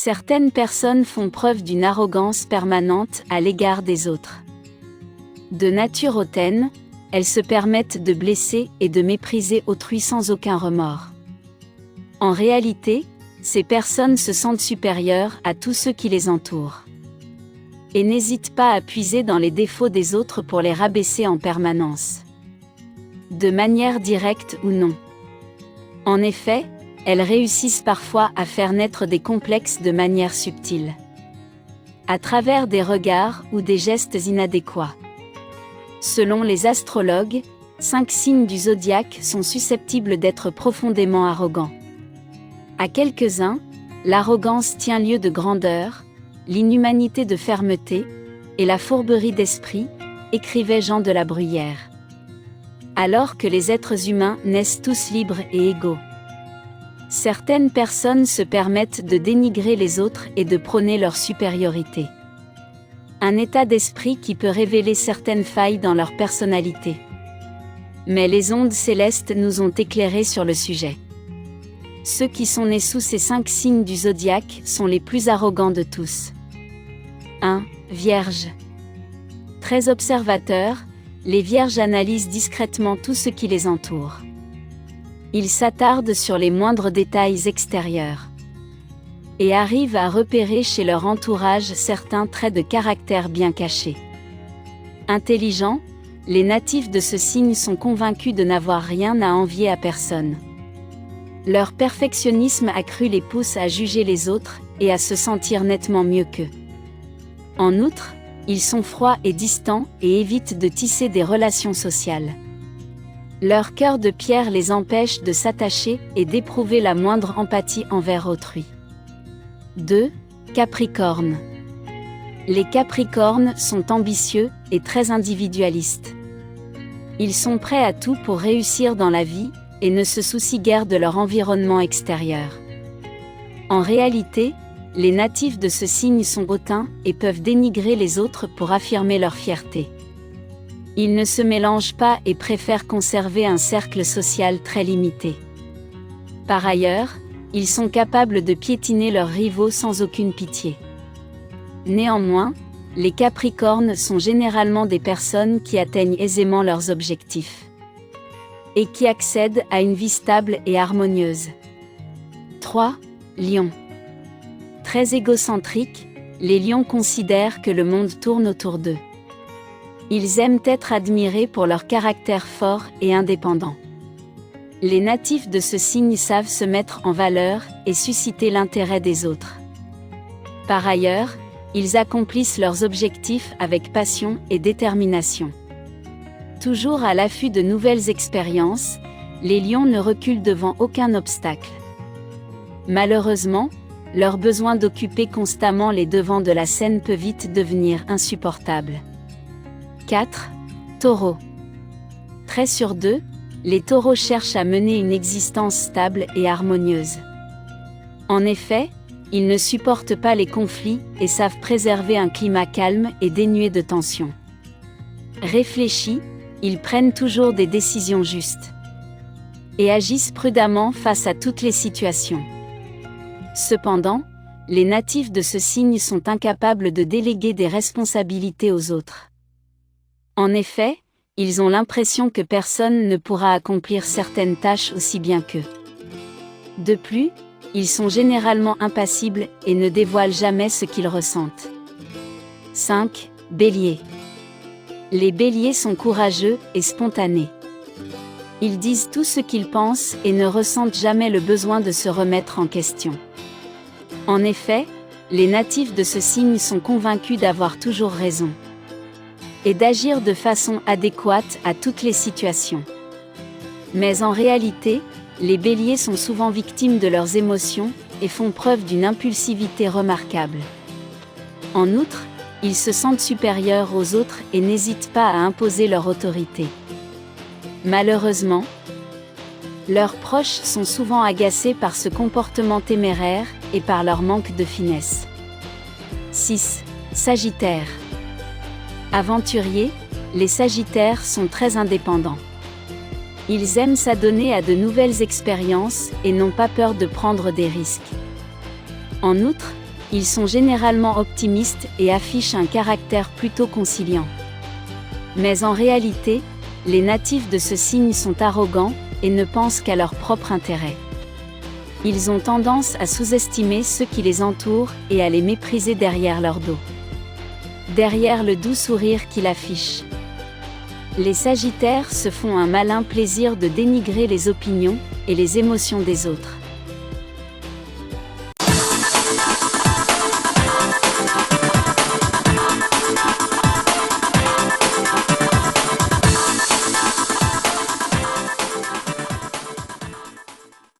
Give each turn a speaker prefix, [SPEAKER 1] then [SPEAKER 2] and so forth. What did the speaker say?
[SPEAKER 1] Certaines personnes font preuve d'une arrogance permanente à l'égard des autres. De nature hautaine, elles se permettent de blesser et de mépriser autrui sans aucun remords. En réalité, ces personnes se sentent supérieures à tous ceux qui les entourent. Et n'hésitent pas à puiser dans les défauts des autres pour les rabaisser en permanence. De manière directe ou non. En effet, elles réussissent parfois à faire naître des complexes de manière subtile. À travers des regards ou des gestes inadéquats. Selon les astrologues, 5 signes du zodiaque sont susceptibles d'être profondément arrogants. À quelques-uns, l'arrogance tient lieu de grandeur, l'inhumanité de fermeté, et la fourberie d'esprit, écrivait Jean de la Bruyère. Alors que les êtres humains naissent tous libres et égaux. Certaines personnes se permettent de dénigrer les autres et de prôner leur supériorité. Un état d'esprit qui peut révéler certaines failles dans leur personnalité. Mais les ondes célestes nous ont éclairés sur le sujet. Ceux qui sont nés sous ces 5 signes du zodiaque sont les plus arrogants de tous. 1. Vierge. Très observateurs, les vierges analysent discrètement tout ce qui les entoure. Ils s'attardent sur les moindres détails extérieurs. Et arrivent à repérer chez leur entourage certains traits de caractère bien cachés. Intelligents, les natifs de ce signe sont convaincus de n'avoir rien à envier à personne. Leur perfectionnisme accru les pousse à juger les autres et à se sentir nettement mieux qu'eux. En outre, ils sont froids et distants et évitent de tisser des relations sociales. Leur cœur de pierre les empêche de s'attacher et d'éprouver la moindre empathie envers autrui. 2. Capricorne. Les Capricornes sont ambitieux et très individualistes. Ils sont prêts à tout pour réussir dans la vie, et ne se soucient guère de leur environnement extérieur. En réalité, les natifs de ce signe sont hautains et peuvent dénigrer les autres pour affirmer leur fierté. Ils ne se mélangent pas et préfèrent conserver un cercle social très limité. Par ailleurs, ils sont capables de piétiner leurs rivaux sans aucune pitié. Néanmoins, les Capricornes sont généralement des personnes qui atteignent aisément leurs objectifs. Et qui accèdent à une vie stable et harmonieuse. 3. Lion. Très égocentriques, les lions considèrent que le monde tourne autour d'eux. Ils aiment être admirés pour leur caractère fort et indépendant. Les natifs de ce signe savent se mettre en valeur et susciter l'intérêt des autres. Par ailleurs, ils accomplissent leurs objectifs avec passion et détermination. Toujours à l'affût de nouvelles expériences, les lions ne reculent devant aucun obstacle. Malheureusement, leur besoin d'occuper constamment les devants de la scène peut vite devenir insupportable. 4. Taureau. Très sur 2, les taureaux cherchent à mener une existence stable et harmonieuse. En effet, ils ne supportent pas les conflits et savent préserver un climat calme et dénué de tension. Réfléchis, ils prennent toujours des décisions justes. Et agissent prudemment face à toutes les situations. Cependant, les natifs de ce signe sont incapables de déléguer des responsabilités aux autres. En effet, ils ont l'impression que personne ne pourra accomplir certaines tâches aussi bien qu'eux. De plus, ils sont généralement impassibles et ne dévoilent jamais ce qu'ils ressentent. 5. Bélier. Les béliers sont courageux et spontanés. Ils disent tout ce qu'ils pensent et ne ressentent jamais le besoin de se remettre en question. En effet, les natifs de ce signe sont convaincus d'avoir toujours raison. Et d'agir de façon adéquate à toutes les situations. Mais en réalité, les béliers sont souvent victimes de leurs émotions et font preuve d'une impulsivité remarquable. En outre, ils se sentent supérieurs aux autres et n'hésitent pas à imposer leur autorité. Malheureusement, leurs proches sont souvent agacés par ce comportement téméraire et par leur manque de finesse. 6. Sagittaire. Aventuriers, les Sagittaires sont très indépendants. Ils aiment s'adonner à de nouvelles expériences et n'ont pas peur de prendre des risques. En outre, Ils sont généralement optimistes et affichent un caractère plutôt conciliant. Mais en réalité, les natifs de ce signe sont arrogants et ne pensent qu'à leur propre intérêt. Ils ont tendance à sous-estimer ceux qui les entourent et à les mépriser derrière leur dos. Derrière le doux sourire qu'ils affichent. Les Sagittaires se font un malin plaisir de dénigrer les opinions et les émotions des autres.